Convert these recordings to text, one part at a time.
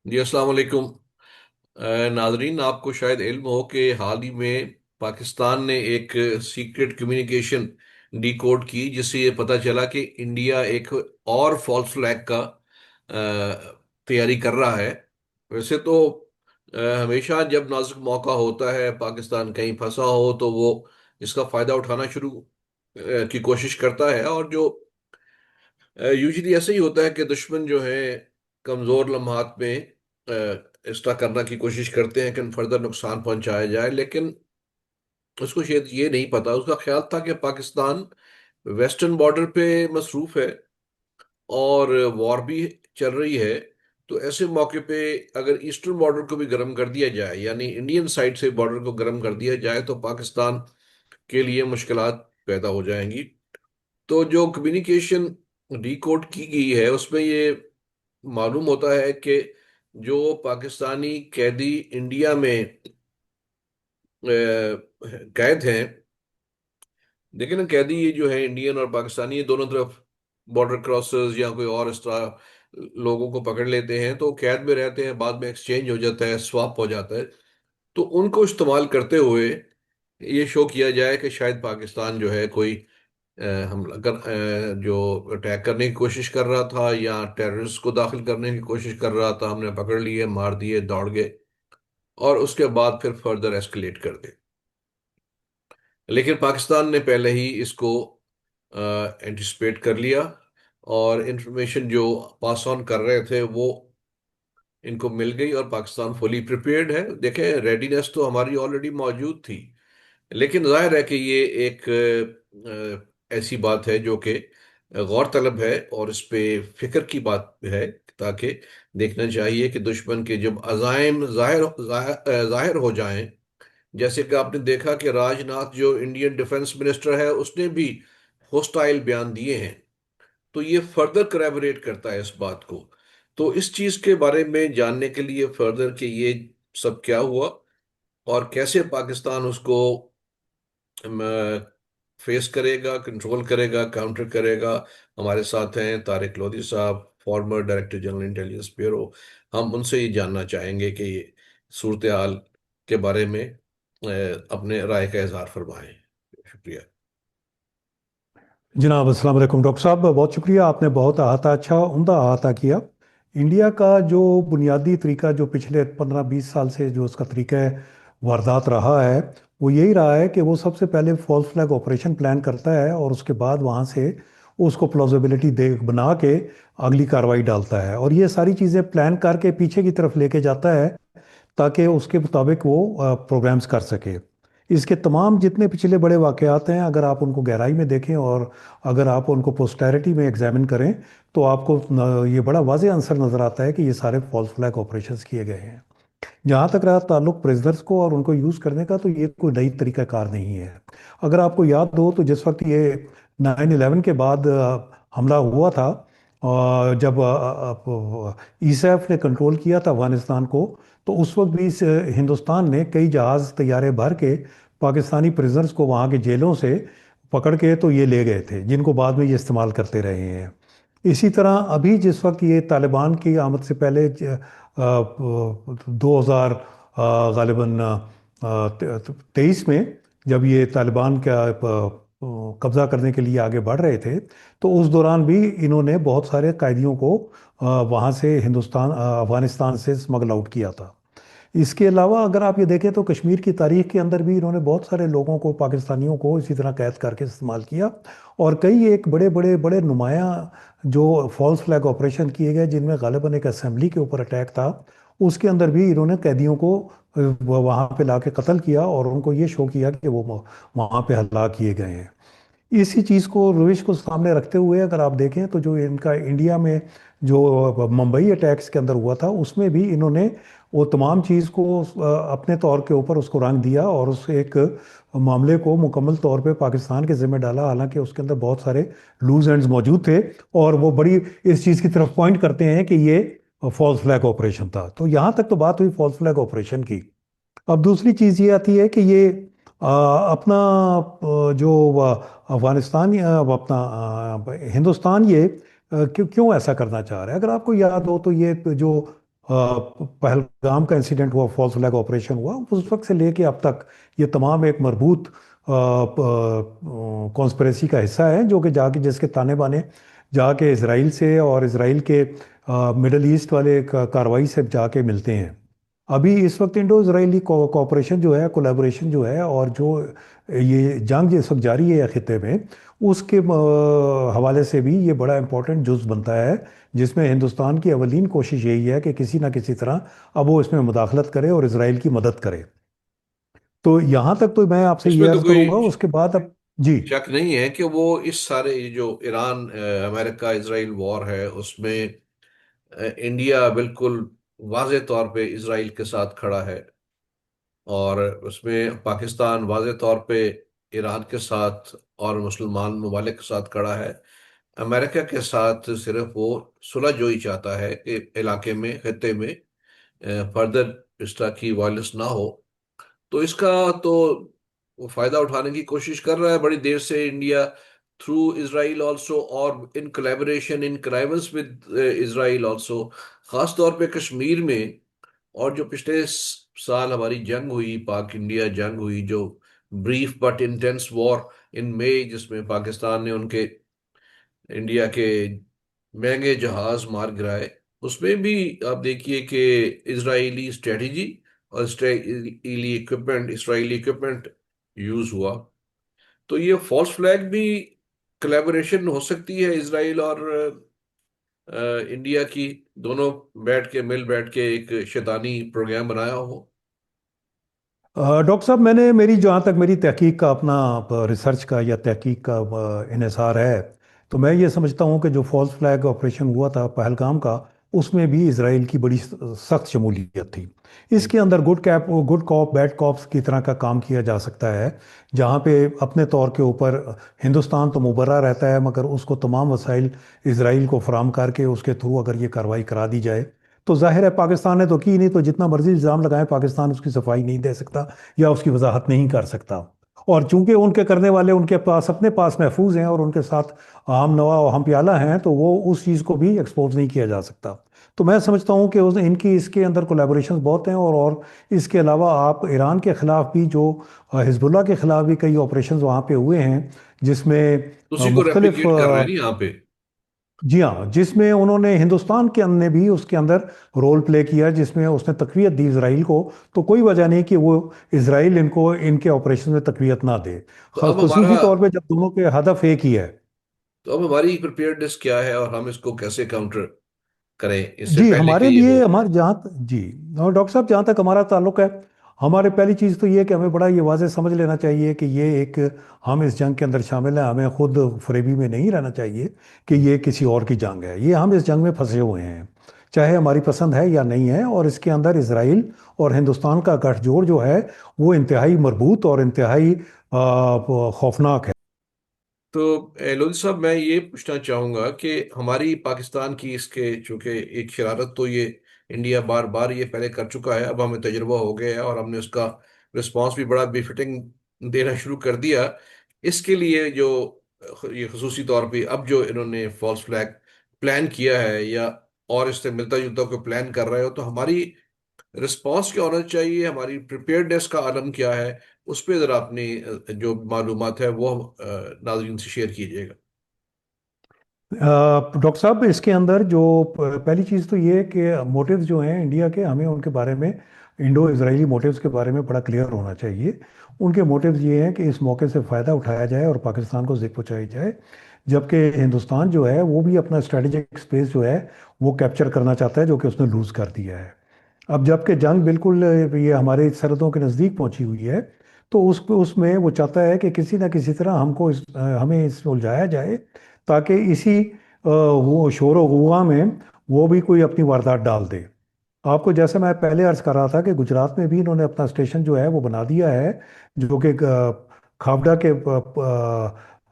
जी अस्सलाम वालेकुम। नाजरीन, आपको शायद इल्म हो कि हाल ही में पाकिस्तान ने एक सीक्रेट कम्युनिकेशन डिकोड की, जिससे ये पता चला कि इंडिया एक और फॉल्स फ्लैग का तैयारी कर रहा है। वैसे तो हमेशा जब नाजुक मौका होता है, पाकिस्तान कहीं फंसा हो तो वो इसका फायदा उठाना शुरू की कोशिश करता है। और जो यूजुअली ऐसे ही होता है कि दुश्मन जो है कमजोर लम्हात में इस तरह करना की कोशिश करते हैं कि फर्दर नुकसान पहुंचाया जाए, लेकिन उसको शायद ये नहीं पता, उसका ख्याल था कि पाकिस्तान वेस्टर्न बॉर्डर पे मसरूफ है और वॉर भी चल रही है। तो ऐसे मौके पे अगर ईस्टर्न बॉर्डर को भी गर्म कर दिया जाए, यानी इंडियन साइड से बॉर्डर को गर्म कर दिया जाए, तो पाकिस्तान के लिए मुश्किलात पैदा हो जाएंगी। तो जो कम्युनिकेशन डिकोड की गई है उसमें ये मालूम होता है कि जो पाकिस्तानी कैदी इंडिया में कैद हैं। लेकिन कैदी ये जो है इंडियन और पाकिस्तानी, ये दोनों तरफ बॉर्डर क्रॉसर्स या कोई और इस तरह लोगों को पकड़ लेते हैं, तो कैद में रहते हैं, बाद में एक्सचेंज हो जाता है, स्वैप हो जाता है। तो उनको इस्तेमाल करते हुए ये शो किया जाए कि शायद पाकिस्तान जो है कोई हमला जो अटैक करने की कोशिश कर रहा था या टेररिस्ट को दाखिल करने की कोशिश कर रहा था, हमने पकड़ लिए, मार दिए, दौड़ गए, और उसके बाद फिर फर्दर एस्केलेट कर दे। लेकिन पाकिस्तान ने पहले ही इसको एंटिसिपेट कर लिया, और इंफॉर्मेशन जो पास ऑन कर रहे थे वो इनको मिल गई, और पाकिस्तान फुली प्रिपेयर्ड है। देखें, रेडीनेस तो हमारी ऑलरेडी मौजूद थी, लेकिन जाहिर है कि ये एक ऐसी बात है जो कि गौर तलब है, और इस पे फिक्र की बात है, ताकि देखना चाहिए कि दुश्मन के जब अजाइम जाहिर हो जाएं। जैसे कि आपने देखा कि राजनाथ जो इंडियन डिफेंस मिनिस्टर है, उसने भी होस्टाइल बयान दिए हैं। तो ये फर्दर करैबोरेट करता है इस बात को। तो इस चीज के बारे में जानने के लिए फर्दर कि ये सब क्या हुआ और कैसे पाकिस्तान उसको फेस करेगा, कंट्रोल करेगा, काउंटर करेगा, हमारे साथ हैं तारिक लोधी साहब, farmer director general intelligence bureau. हम उनसे ये जानना चाहेंगे कि ये सूरत हाल के बारे में अपने राय का इजहार फरमाएं। शुक्रिया। जनाब अस्सलाम वालेकुम। डॉक्टर साहब, बहुत शुक्रिया, आपने बहुत अहाता, अच्छा उम्दा अहाता किया। इंडिया का जो बुनियादी तरीका, जो पिछले 15-20 साल से जो उसका तरीका है वारदात रहा है, वो यही रहा है कि वो सबसे पहले फॉल्स फ्लैग ऑपरेशन प्लान करता है और उसके बाद वहाँ से उसको प्लॉजिबिलिटी दे बना के अगली कार्रवाई डालता है, और ये सारी चीज़ें प्लान करके पीछे की तरफ लेके जाता है ताकि उसके मुताबिक वो प्रोग्राम्स कर सके। इसके तमाम जितने पिछले बड़े वाक़यात हैं, अगर आप उनको गहराई में देखें और अगर आप उनको पोस्टेरिटी में एग्जामिन करें, तो आपको ये बड़ा वाज़े आंसर नज़र आता है कि ये सारे फॉल्स फ्लैग ऑपरेशंस किए गए हैं। जहाँ तक रहा ताल्लुक प्रिजनर्स को और उनको यूज़ करने का, तो ये कोई नई तरीकाकार नहीं है। अगर आपको याद हो तो जिस वक्त ये 9/11 के बाद हमला हुआ था, जब ईसैफ ने कंट्रोल किया था अफगानिस्तान को, तो उस वक्त भी हिंदुस्तान ने कई जहाज़ तैयारे भर के पाकिस्तानी प्रिजनर्स को वहाँ के जेलों से पकड़ के तो ये ले गए थे, जिनको बाद में ये इस्तेमाल करते रहे हैं। इसी तरह अभी जिस वक्त ये तालिबान की आमद से पहले 2000 गालिबन 23 में, जब ये तालिबान का कब्जा करने के लिए आगे बढ़ रहे थे, तो उस दौरान भी इन्होंने बहुत सारे कैदियों को वहाँ से अफगानिस्तान से स्मगल आउट किया था। इसके अलावा अगर आप ये देखें तो कश्मीर की तारीख के अंदर भी इन्होंने बहुत सारे लोगों को, पाकिस्तानियों को इसी तरह कैद करके इस्तेमाल किया, और कई एक बड़े बड़े बड़े नुमाया जो फॉल्स फ्लैग ऑपरेशन किए गए, जिनमें गालिबन एक असेंबली के ऊपर अटैक था, उसके अंदर भी इन्होंने कैदियों को वहाँ पे लाके कत्ल किया और उनको ये शो किया कि वो वहाँ पे हलाक किए गए हैं। इसी चीज़ को, रविश को सामने रखते हुए अगर आप देखें तो जो इनका इंडिया में जो मुंबई अटैक्स के अंदर हुआ था, उसमें भी इन्होंने वो तमाम चीज़ को अपने तौर के ऊपर उसको रंग दिया और उस एक मामले को मुकम्मल तौर पे पाकिस्तान के ज़िम्मे डाला, हालांकि उसके अंदर बहुत सारे लूज एंड्स मौजूद थे, और वो बड़ी इस चीज़ की तरफ पॉइंट करते हैं कि ये फॉल्स फ्लैग ऑपरेशन था। तो यहाँ तक तो बात हुई फॉल्स फ्लैग ऑपरेशन की। अब दूसरी चीज़ ये आती है कि ये अपना जो अफगानिस्तान या अपना हिंदुस्तान ये क्यों क्यों ऐसा करना चाह रहा है। अगर आपको याद हो तो ये जो पहलगाम का इंसिडेंट हुआ, फॉल्स फ्लैग ऑपरेशन हुआ, उस वक्त से लेके अब तक ये तमाम एक मरबूत कॉन्स्पिरेसी का हिस्सा है, जो कि जाके जिसके ताने बाने जाके इसराइल से और इसराइल के मिडल ईस्ट वाले कार्रवाई से जाके मिलते हैं। अभी इस वक्त इंडो इसराइली कोऑपरेशन जो है, कोलैबोरेशन जो है, और जो ये जंग इस वक्त जारी है खित्ते में, उसके हवाले से भी ये बड़ा इंपॉर्टेंट जुज बनता है, जिसमें हिंदुस्तान की अवलीन कोशिश यही है कि किसी ना किसी तरह अब वो इसमें मुदाखलत करे और इसराइल की मदद करे। तो यहाँ तक तो मैं आपसे ये इसमें तो अर्ज कोई करूंगा, उसके बाद अब जी। शक नहीं है कि वो इस सारे जो ईरान अमेरिका इसराइल वॉर है उसमें इंडिया बिल्कुल वाजे तौर पे इसराइल के साथ खड़ा है, और उसमें पाकिस्तान वाजे तौर पे ईरान के साथ और मुसलमान ममालिक के साथ खड़ा है। अमेरिका के साथ सिर्फ वो सुलह जोई चाहता है कि इलाके में, खत्ते में फर्दर इस तरह की वायलेंस ना हो। तो इसका तो वो फायदा उठाने की कोशिश कर रहा है बड़ी देर से इंडिया, थ्रू इसराइल आल्सो, और in collaboration, in connivance with Israel also, खास तौर पे कश्मीर में। और जो पिछले साल हमारी जंग हुई, पाक इंडिया जंग हुई, जो brief but intense war in May, जिसमें पाकिस्तान ने उनके इंडिया के महंगे जहाज मार गिराए, उसमें भी आप देखिए कि इजरायली स्ट्रेटजी और इसराइली इक्विपमेंट यूज हुआ। तो ये फॉल्स फ्लैग भी कोलैबोरेशन हो सकती है इसराइल और इंडिया की, दोनों बैठ के एक शैतानी प्रोग्राम बनाया हो। डॉक्टर साहब, मैंने मेरी जहाँ तक मेरी तहकीक का अपना रिसर्च का या तहकीक का इन्हिसार है, तो मैं ये समझता हूँ कि जो फॉल्स फ्लैग ऑपरेशन हुआ था पहलगाम का, उसमें भी इसराइल की बड़ी सख्त शमूलियत थी। इसके अंदर गुड कॉप बैड कॉप्स की तरह का काम किया जा सकता है, जहाँ पे अपने तौर के ऊपर हिंदुस्तान तो मुबर्रा रहता है, मगर उसको तमाम वसाइल इसराइल को फराम करके उसके थ्रू अगर ये कार्रवाई करा दी जाए, तो जाहिर है पाकिस्तान ने तो की नहीं, तो जितना मर्जी इल्ज़ाम लगाए पाकिस्तान उसकी सफाई नहीं दे सकता या उसकी वजाहत नहीं कर सकता। और चूंकि उनके करने वाले उनके पास अपने पास महफूज हैं और उनके साथ आम नवा और हम प्याला हैं, तो वो उस चीज़ को भी एक्सपोज नहीं किया जा सकता। तो मैं समझता हूँ कि इनकी इसके अंदर कोलैबोरेशन बहुत हैं, और इसके अलावा आप ईरान के खिलाफ भी जो हिजबुल्लाह के खिलाफ भी कई ऑपरेशन वहाँ पे हुए हैं, जिसमें उसी को मुख्तलिफ रेप्लिकेट कर रहे हैं ना यहाँ पे। जी हाँ, जिसमें उन्होंने हिंदुस्तान के ने भी उसके अंदर रोल प्ले किया, जिसमें उसने तकवीत दी इसराइल को। तो कोई वजह नहीं कि वो इसराइल इनको इनके ऑपरेशन में तकवीत ना दे, तो अब हमारा खसूसी तौर पे जब दोनों के हदफ एक ही है। तो अब हमारी प्रिपेयर्डनेस क्या है, और हम इसको कैसे काउंटर करें इससे जी, पहले कि हमारे ये हो। लिए हमारे जी, और डॉक्टर साहब जहाँ तक हमारा ताल्लुक है, हमारे पहली चीज़ तो ये है कि हमें बड़ा ये वाज़े समझ लेना चाहिए कि ये एक, हम इस जंग के अंदर शामिल हैं, हमें खुद फरेबी में नहीं रहना चाहिए कि ये किसी और की जंग है। ये हम इस जंग में फंसे हुए हैं, चाहे हमारी पसंद है या नहीं है, और इसके अंदर इसराइल और हिंदुस्तान का गठजोड़ जो है वो इंतहाई मरबूत और इंतहाई खौफनाक है। तो लोधी साहब, मैं ये पूछना चाहूंगा कि हमारी पाकिस्तान की इसके चूंकि एक शरारत तो ये इंडिया बार बार ये पहले कर चुका है, अब हमें तजुर्बा हो गया है और हमने उसका रिस्पांस भी बड़ा बेफिटिंग देना शुरू कर दिया। इसके लिए जो ये खसूसी तौर पे अब जो इन्होंने फॉल्स फ्लैग प्लान किया है, या और इससे मिलता जुलता कोई प्लान कर रहे हो, तो हमारी रिस्पांस क्या होना चाहिए, हमारी प्रिपेयर्डनेस का आलम क्या है, उस पर जरा अपनी जो मालूमात है वो नाजरीन से शेयर कीजिएगा। डॉक्टर साहब, इसके अंदर जो पहली चीज़ तो ये है कि मोटिव्स जो हैं इंडिया के, हमें उनके बारे में, इंडो इसराइली मोटिव्स के बारे में बड़ा क्लियर होना चाहिए। उनके मोटिव्स ये हैं कि इस मौके से फ़ायदा उठाया जाए और पाकिस्तान को ज़िक पहुंचाई जाए, जबकि हिंदुस्तान जो है वो भी अपना स्ट्रेटेजिक स्पेस जो है वो कैप्चर करना चाहता है, जो कि उसने लूज़ कर दिया है। अब जबकि जंग बिल्कुल ये हमारे सरहदों के नज़दीक पहुंची हुई है, तो उसमें वो चाहता है कि किसी ना किसी तरह हमें इसमें उलझाया जाए, ताकि इसी वो शोर व गुआ में वो भी कोई अपनी वारदात डाल दे। आपको जैसे मैं पहले अर्ज कर रहा था कि गुजरात में भी इन्होंने अपना स्टेशन जो है वो बना दिया है, जो कि खावड़ा के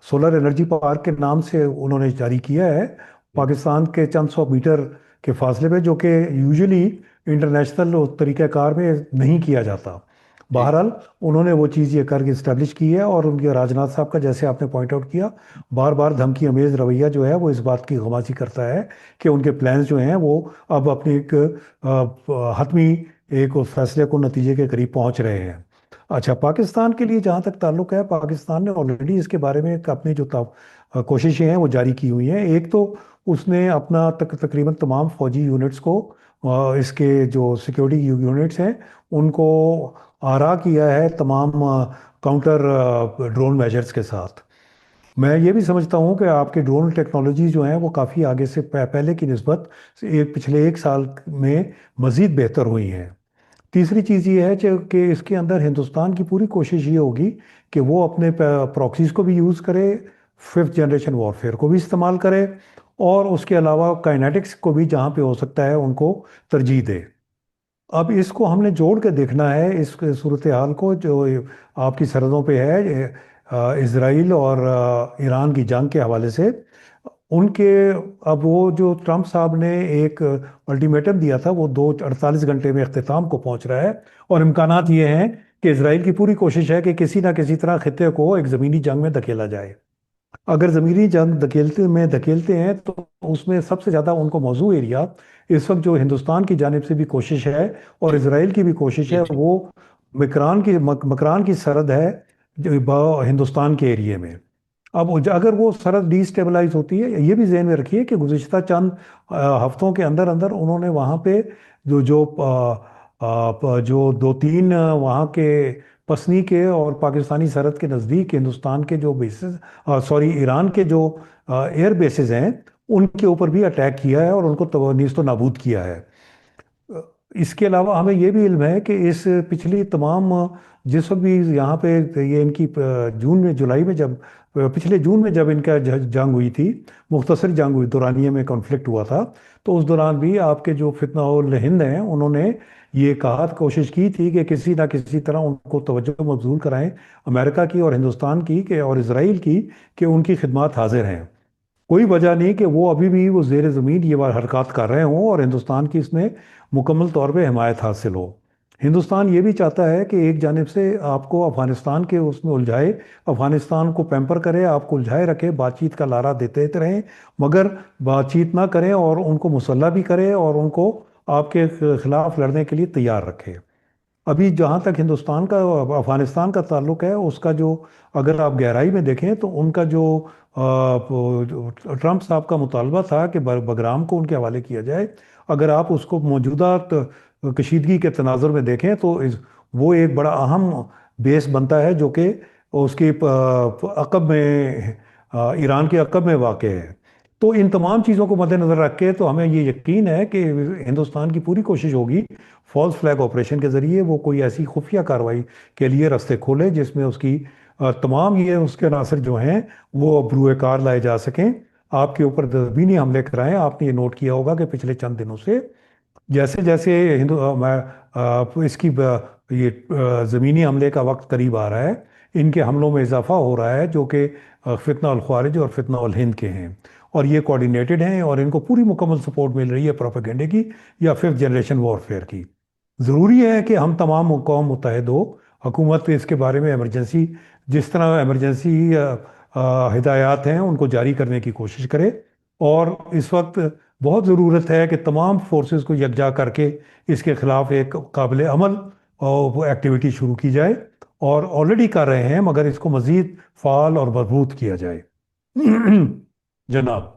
सोलर एनर्जी पार्क के नाम से उन्होंने जारी किया है, पाकिस्तान के चंद सौ मीटर के फासले पे, जो कि यूजुअली इंटरनेशनल तरीक़ाकार में नहीं किया जाता। जी बहरहाल उन्होंने वो चीज़ ये करके इस्टेब्लिश की है, और उनके राजनाथ साहब का, जैसे आपने पॉइंट आउट किया, बार बार धमकी अमेज रवैया जो है वो इस बात की गवाही करता है कि उनके प्लान्स जो हैं वो अब अपनी एक हतमी एक फैसले को, नतीजे के करीब पहुंच रहे हैं। अच्छा, पाकिस्तान के लिए जहाँ तक ताल्लुक है, पाकिस्तान ने ऑलरेडी इसके बारे में अपनी जो कोशिशें हैं वो जारी की हुई हैं। एक तो उसने अपना तकरीबन तमाम फौजी यूनिट्स को, इसके जो सिक्योरिटी यूनिट्स हैं उनको आरा किया है तमाम काउंटर ड्रोन मेजर्स के साथ। मैं ये भी समझता हूँ कि आपके ड्रोन टेक्नोलॉजी जो हैं वो काफ़ी आगे से पहले की निस्बत पिछले एक साल में मज़ीद बेहतर हुई हैं। तीसरी चीज़ ये है कि इसके अंदर हिंदुस्तान की पूरी कोशिश ये होगी कि वो अपने प्रॉक्सीज को भी यूज़ करे, फिफ्थ जनरेशन वॉरफेयर को भी इस्तेमाल करे, और उसके अलावा काइनेटिक्स को भी जहाँ पे हो सकता है उनको तरजीह दे। अब इसको हमने जोड़ के देखना है, इस सूरत हाल को जो आपकी सरहदों पे है, इसराइल और ईरान की जंग के हवाले से उनके। अब वो जो ट्रंप साहब ने एक अल्टीमेटम दिया था वो 2 48 घंटे में अख्ताम को पहुंच रहा है, और इम्कानात ये हैं कि इसराइल की पूरी कोशिश है कि किसी ना किसी तरह खित्ते को एक ज़मीनी जंग में धकेला जाए। अगर ज़मीनी जंग धकेलते हैं तो उसमें सबसे ज़्यादा उनको मौजू एरिया इस वक्त जो हिंदुस्तान की जानिब से भी कोशिश है और इसराइल की भी कोशिश जी है, जी। वो मकरान की सरहद है जो हिंदुस्तान के एरिए में। अब अगर वो सरहद डिस्टेबलाइज होती है, ये भी जहन में रखिए कि गुज़िश्ता चंद हफ्तों के अंदर अंदर उन्होंने वहाँ पे जो जो जो 2 3 वहाँ के पसनी के और पाकिस्तानी सरहद के नज़दीक हिंदुस्तान के जो बेसिस, सॉरी, ईरान के जो एयर बेसिस हैं, उनके ऊपर भी अटैक किया है और उनको नीस्त नाबूद किया है। इसके अलावा हमें ये भी इल्म है कि इस पिछली तमाम जिस वक्त भी यहाँ पे ये इनकी जून में जुलाई में जब पिछले जून में जब इनका जंग हुई थी, मुख्तसर जंग हुई, दुरानिये में कॉन्फ्लिक्ट हुआ था, तो उस दौरान भी आपके जो फितना उल हिंद हैं उन्होंने ये कहा, कोशिश की थी कि किसी ना किसी तरह उनको तवज्जो मबजूल कराएं अमेरिका की और हिंदुस्तान की कि और इसराइल की, कि उनकी खिदमत हाजिर हैं। कोई वजह नहीं कि वो अभी भी वो जेर ज़मीन ये बार हरकत कर रहे हों और हिंदुस्तान की इसमें मुकम्मल तौर पे हिमायत हासिल हो। हिंदुस्तान ये भी चाहता है कि एक जानिब से आपको अफगानिस्तान के उसमें उलझाए, अफगानिस्तान को पैम्पर करे, आपको उलझाए रखे, बातचीत का लारा देते रहें, मगर बातचीत ना करें और उनको मुसल्ला भी करे और उनको आपके खिलाफ लड़ने के लिए तैयार रखे। अभी जहाँ तक हिंदुस्तान का अफगानिस्तान का ताल्लुक है, उसका जो, अगर आप गहराई में देखें तो उनका जो ट्रंप साहब का मुतालबा था कि बगराम को उनके हवाले किया जाए, अगर आप उसको मौजूदा कशीदगी के तनाजुर में देखें तो वो एक बड़ा अहम बेस बनता है जो कि उसके अकब में, ईरान के अकब में वाक़ है। तो इन तमाम चीज़ों को मद्देनज़र रख के तो हमें ये यकीन है कि हिंदुस्तान की पूरी कोशिश होगी फॉल्स फ्लैग ऑपरेशन के ज़रिए वो कोई ऐसी खुफिया कार्रवाई के लिए रास्ते खोले जिसमें उसकी तमाम ये उसके अनासर जो हैं वो बरूए कार लाए जा सकें, आपके ऊपर ज़मीनी हमले कराएं। आपने ये नोट किया होगा कि पिछले चंद दिनों से जैसे जैसे इसकी ये ज़मीनी हमले का वक्त करीब आ रहा है, इनके हमलों में इजाफा हो रहा है जो कि फितना अल ख्वारिज और फितना अल हिंद के हैं, और ये कोऑर्डिनेटेड हैं और इनको पूरी मुकम्मल सपोर्ट मिल रही है प्रोपेगेंडे की या फिफ्थ जनरेशन वॉरफेयर की। ज़रूरी है कि हम तमाम कौम मुत्तहद हो, हुकूमत इसके बारे में इमरजेंसी, जिस तरह इमरजेंसी हिदायत हैं उनको जारी करने की कोशिश करे, और इस वक्त बहुत ज़रूरत है कि तमाम फोर्सेस को यकजा करके इसके खिलाफ एक काबिल अमल और एक्टिविटी शुरू की जाए, और ऑलरेडी कर रहे हैं मगर इसको मज़ीद फ़ाल और मजबूत किया जाए। जनाब।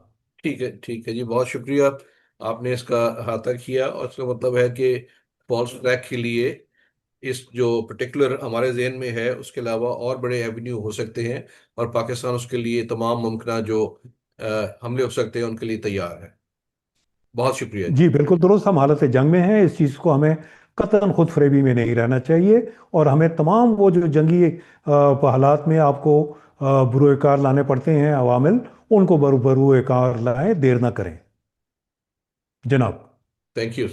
ठीक है जी, बहुत शुक्रिया। आपने इसका अहाता किया और इसका मतलब है कि फॉल्स ट्रैक के लिए इस जो पर्टिकुलर हमारे जहन में है उसके अलावा और बड़े एवेन्यू हो सकते हैं, और पाकिस्तान उसके लिए तमाम मुमकिन जो हमले हो सकते हैं उनके लिए तैयार है। बहुत शुक्रिया जी जी। बिल्कुल दुरुस्त, हम हालत जंग में हैं, इस चीज़ को हमें कतई खुद फरेबी में नहीं रहना चाहिए, और हमें तमाम वो जो जंगी हालात में आपको बुरुए कार लाने पड़ते हैं अवामिल, उनको बुरुए कार लाएं, देर ना करें। जनाब। Thank you.